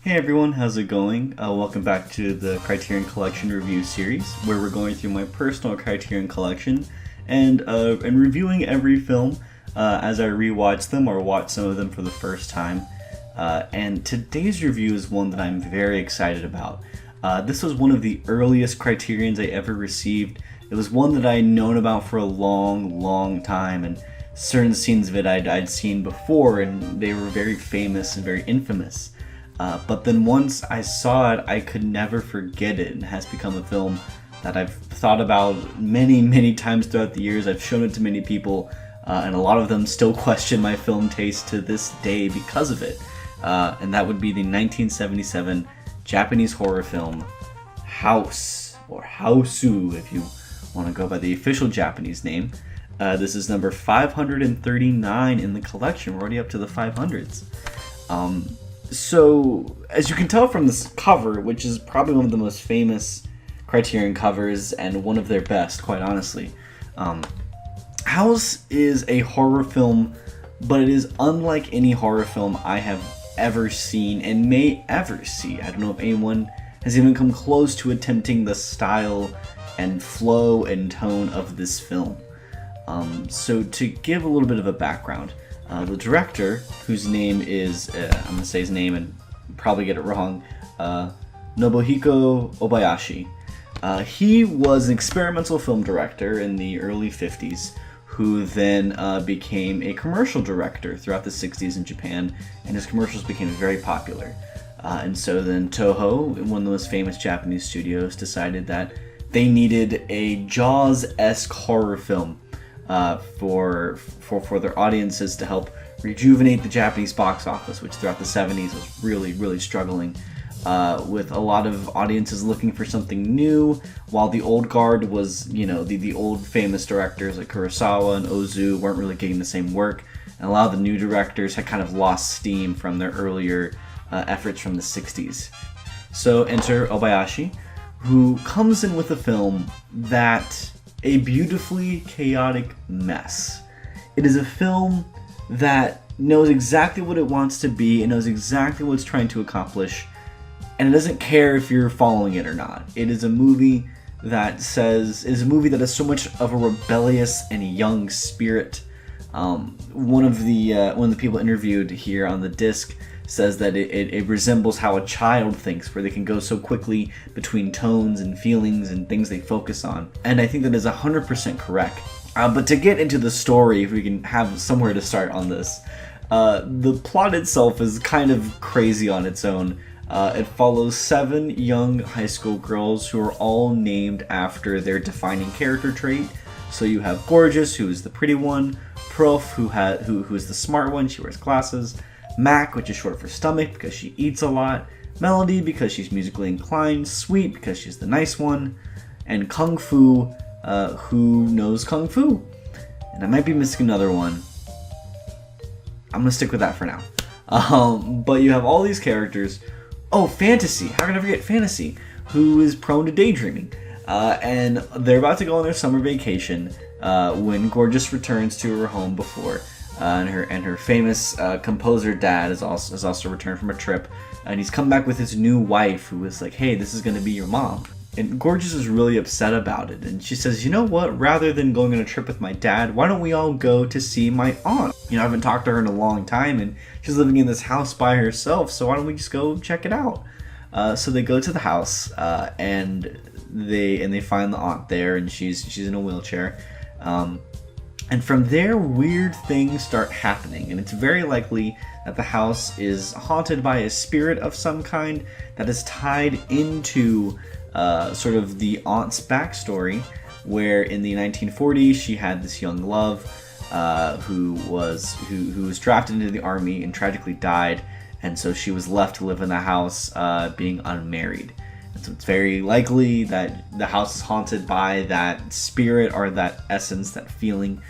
Hey everyone, how's it going? Welcome back to the Criterion Collection review series, where we're going through my personal Criterion collection and reviewing every film as I rewatch them or watch some of them for the first time. And today's review is one that I'm very excited about. This was one of the earliest Criterions I ever received. It was one that I had known about for a long time, and certain scenes of it I'd seen before, and they were very famous and very infamous. But then once I saw it, I could never forget it, and it has become a film that I've thought about many times throughout the years. I've shown it to many people, and a lot of them still question my film taste to this day because of it. And that would be the 1977 Japanese horror film House, or Hausu if you want to go by the official Japanese name. This is number 539 in the collection. We're already up to the 500s. So, as you can tell from this cover, which is probably one of the most famous Criterion covers and one of their best, quite honestly, House is a horror film, but it is unlike any horror film I have ever seen and may ever see. I don't know if anyone has even come close to attempting the style and flow and tone of this film. So to give a little bit of a background, the director, whose name is, I'm going to say his name and probably get it wrong, Nobuhiko Obayashi. He was an experimental film director in the early 50s, who then became a commercial director throughout the 60s in Japan, and his commercials became very popular. And so then Toho, one of the most famous Japanese studios, decided that they needed a Jaws-esque horror film for their audiences to help rejuvenate the Japanese box office, which throughout the 70s was really struggling with a lot of audiences looking for something new, while the old guard was, the old famous directors like Kurosawa and Ozu weren't really getting the same work, and a lot of the new directors had kind of lost steam from their earlier efforts from the 60s. So enter Obayashi, who comes in with a film that a beautifully chaotic mess. It is a film that knows exactly what it wants to be, it knows exactly what it's trying to accomplish, and it doesn't care if you're following it or not. It is a movie that has so much of a rebellious and young spirit. One of the people interviewed here on the disc says that it resembles how a child thinks, where they can go so quickly between tones and feelings and things they focus on. And I think that is 100% correct. But to get into the story, if we can have somewhere to start on this, the plot itself is kind of crazy on its own. It follows 7 young high school girls who are all named after their defining character trait. So you have Gorgeous, who is the pretty one, Prof, who is the smart one, she wears glasses, Mac, which is short for stomach because she eats a lot, Melody because she's musically inclined, Sweet because she's the nice one, and Kung Fu, who knows Kung Fu. And I might be missing another one. I'm going to stick with that for now. But you have all these characters. Oh, Fantasy. How can I forget Fantasy? Who is prone to daydreaming. And they're about to go on their summer vacation when Gorgeous returns to her home before. And her famous composer dad is also returned from a trip, and he's come back with his new wife, who is like, hey, this is going to be your mom. And Gorgeous is really upset about it, and she says, you know what, rather than going on a trip with my dad, why don't we all go to see my aunt? I haven't talked to her in a long time, and she's living in this house by herself, so why don't we just go check it out? So they go to the house, and they find the aunt there, and she's in a wheelchair. And from there, weird things start happening, and it's very likely that the house is haunted by a spirit of some kind that is tied into sort of the aunt's backstory, where in the 1940s she had this young love who was drafted into the army and tragically died, and so she was left to live in the house being unmarried. And so it's very likely that the house is haunted by that spirit or that essence, that feeling,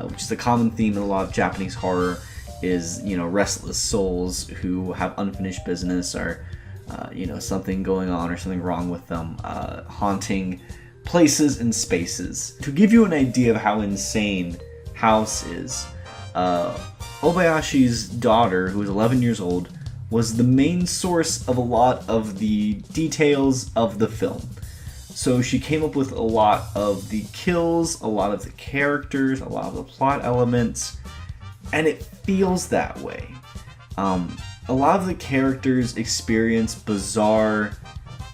which is a common theme in a lot of Japanese horror, is, restless souls who have unfinished business or, something going on or something wrong with them, haunting places and spaces. To give you an idea of how insane House is, Obayashi's daughter, who is 11 years old, was the main source of a lot of the details of the film. So she came up with a lot of the kills, a lot of the characters, a lot of the plot elements, and it feels that way. A lot of the characters experience bizarre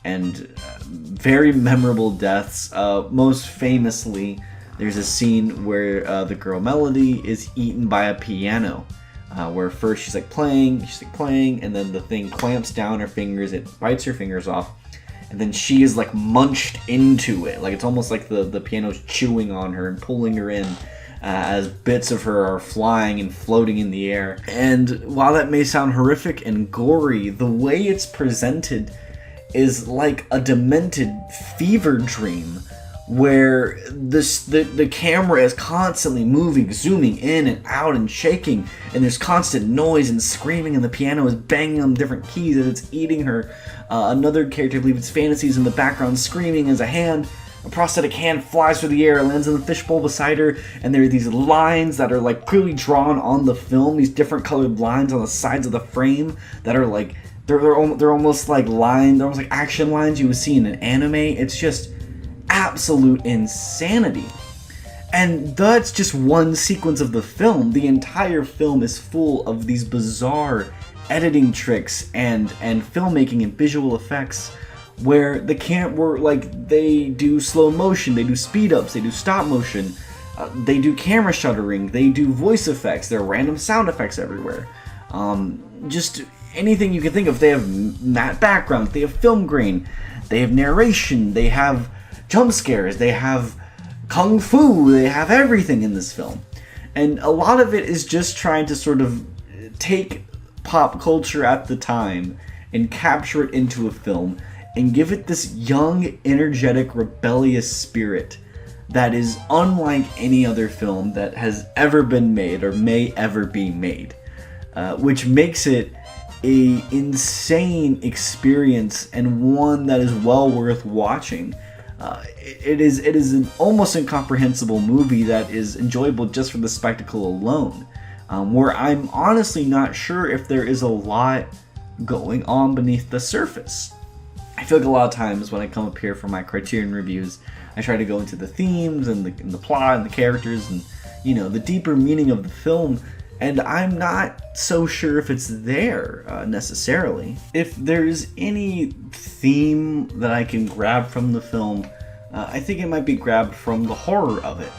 and very memorable deaths. Most famously, there's a scene where the girl Melody is eaten by a piano. Where first she's playing, and then the thing clamps down her fingers, it bites her fingers off, and then she is munched into it. It's almost like the piano's chewing on her and pulling her in, as bits of her are flying and floating in the air. And while that may sound horrific and gory, the way it's presented is like a demented fever dream, where the camera is constantly moving, zooming in and out and shaking, and there's constant noise and screaming, and the piano is banging on different keys as it's eating her. Another character, I believe it's Fantasies, in the background screaming as a prosthetic hand flies through the air, lands in the fishbowl beside her, and there are these lines that are clearly drawn on the film, these different colored lines on the sides of the frame that are they're almost like lines, they're almost like action lines you would see in an anime. It's just absolute insanity. And that's just one sequence of the film. The entire film is full of these bizarre editing tricks and filmmaking and visual effects, where they do slow motion, they do speed ups, they do stop motion, they do camera shuttering, they do voice effects, there are random sound effects everywhere. Just anything you can think of. They have matte backgrounds, they have film grain, they have narration, they have jump scares, they have kung fu, they have everything in this film. And a lot of it is just trying to sort of take pop culture at the time and capture it into a film and give it this young, energetic, rebellious spirit that is unlike any other film that has ever been made or may ever be made, which makes it a insane experience and one that is well worth watching. It is an almost incomprehensible movie that is enjoyable just for the spectacle alone, where I'm honestly not sure if there is a lot going on beneath the surface. I feel like a lot of times when I come up here for my Criterion reviews, I try to go into the themes and the plot and the characters and, the deeper meaning of the film, and I'm not so sure if it's there necessarily. If there's any theme that I can grab from the film, I think it might be grabbed from the horror of it,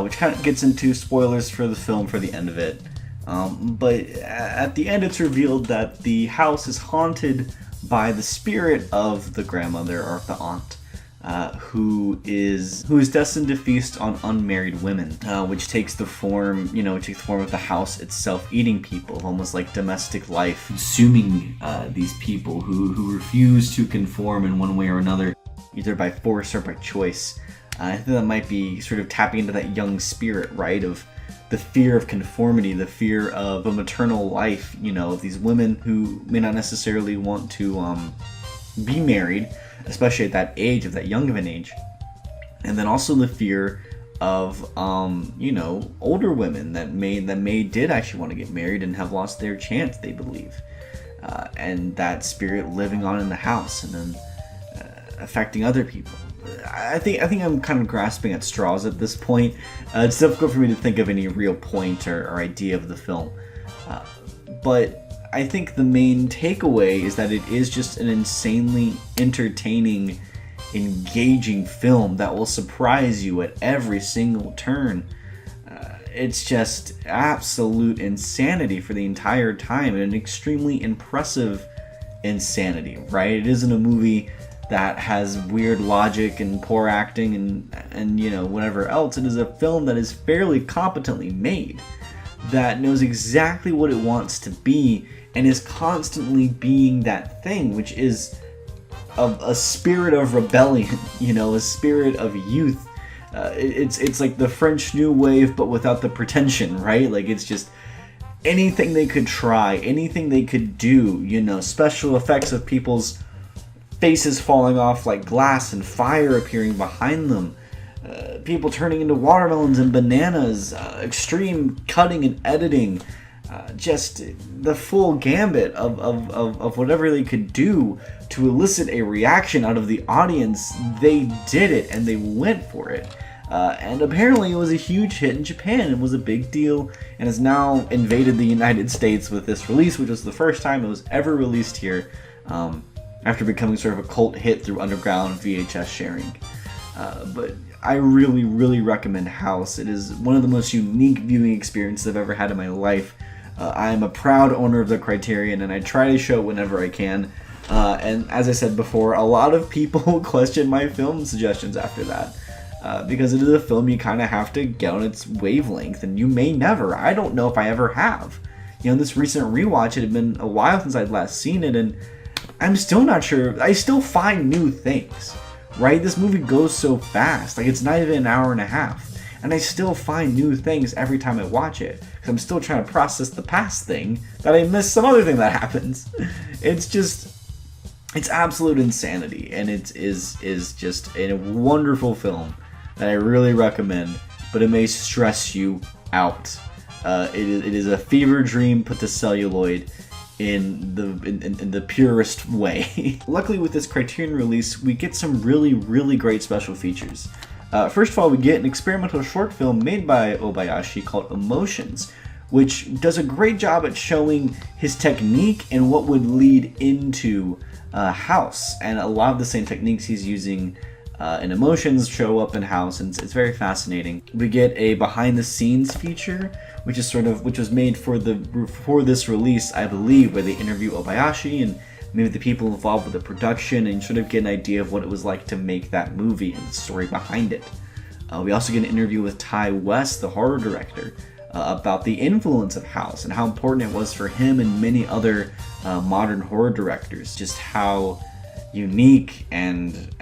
which kind of gets into spoilers for the film for the end of it. But at the end it's revealed that the house is haunted by the spirit of the grandmother, or the aunt, who is destined to feast on unmarried women, which takes the form, of the house itself eating people, almost like domestic life, consuming these people who refuse to conform in one way or another, either by force or by choice. I think that might be sort of tapping into that young spirit, right, of the fear of conformity, the fear of a maternal life, of these women who may not necessarily want to be married, especially at that age, of that young of an age. And then also the fear of older women that did actually want to get married and have lost their chance, they believe, and that spirit living on in the house and then affecting other people. I think I'm kind of grasping at straws at this point. It's difficult for me to think of any real point or idea of the film, but I think the main takeaway is that it is just an insanely entertaining, engaging film that will surprise you at every single turn. It's just absolute insanity for the entire time, and an extremely impressive insanity, right? It isn't a movie that has weird logic and poor acting and whatever else. It is a film that is fairly competently made, that knows exactly what it wants to be, and is constantly being that thing, which is a spirit of rebellion, a spirit of youth. It's like the French New Wave, but without the pretension, right? It's just anything they could try, anything they could do, special effects of people's faces falling off like glass and fire appearing behind them, people turning into watermelons and bananas, extreme cutting and editing, just the full gambit of whatever they could do to elicit a reaction out of the audience. They did it, and they went for it. And apparently it was a huge hit in Japan. It was a big deal, and has now invaded the United States with this release, which was the first time it was ever released here, after becoming sort of a cult hit through underground VHS sharing. But I really, really recommend House. It is one of the most unique viewing experiences I've ever had in my life. I am a proud owner of the Criterion, and I try to show it whenever I can. And as I said before, a lot of people question my film suggestions after that. Because it is a film you kind of have to get on its wavelength, and you may never. I don't know if I ever have. This recent rewatch, it had been a while since I'd last seen it, and I'm still not sure. I still find new things, right? This movie goes so fast. Like, it's not even an hour and a half. And I still find new things every time I watch it. Because I'm still trying to process the past thing that I missed some other thing that happens. It's absolute insanity. And it is just a wonderful film that I really recommend. But it may stress you out. It is a fever dream put to celluloid in the purest way. Luckily, with this Criterion release, we get some really, really great special features. First of all, we get an experimental short film made by Obayashi called Emotions, which does a great job at showing his technique and what would lead into House. And a lot of the same techniques he's using in Emotions show up in House, and it's very fascinating. We get a behind-the-scenes feature, which was made for this release, I believe, where they interview Obayashi and maybe the people involved with the production, and sort of get an idea of what it was like to make that movie and the story behind it. We also get an interview with Ty West, the horror director, about the influence of House and how important it was for him and many other modern horror directors, just how unique and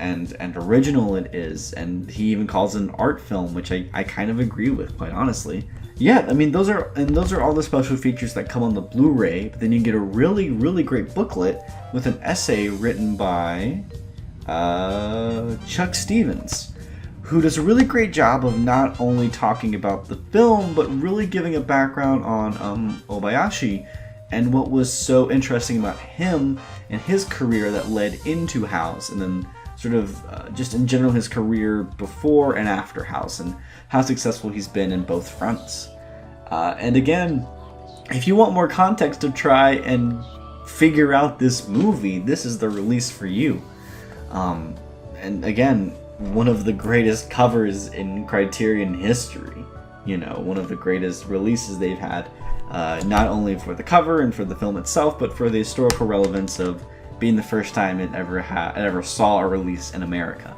original it is. And he even calls it an art film, which I kind of agree with, quite honestly. Yeah, I mean, those are all the special features that come on the Blu-ray, but then you get a really, really great booklet with an essay written by Chuck Stevens, who does a really great job of not only talking about the film, but really giving a background on Obayashi and what was so interesting about him and his career that led into House, and then sort of just in general his career before and after House, and how successful he's been in both fronts. And again, if you want more context to try and figure out this movie, this is the release for you. And again, one of the greatest covers in Criterion history. One of the greatest releases they've had, not only for the cover and for the film itself, but for the historical relevance of being the first time it ever saw a release in America.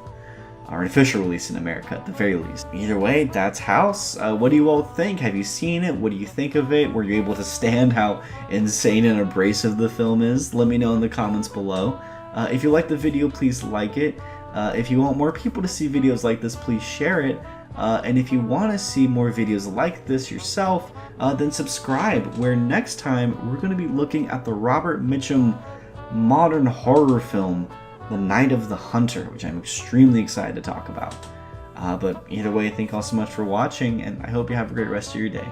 Or an official release in America, at the very least. Either way, that's House. What do you all think? Have you seen it? What do you think of it? Were you able to stand how insane and abrasive the film is? Let me know in the comments below. If you like the video, please like it. If you want more people to see videos like this, please share it. And if you want to see more videos like this yourself, then subscribe, where next time we're going to be looking at the Robert Mitchum modern horror film, The Night of the Hunter, which I'm extremely excited to talk about. But either way, thank you all so much for watching, and I hope you have a great rest of your day.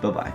Bye-bye.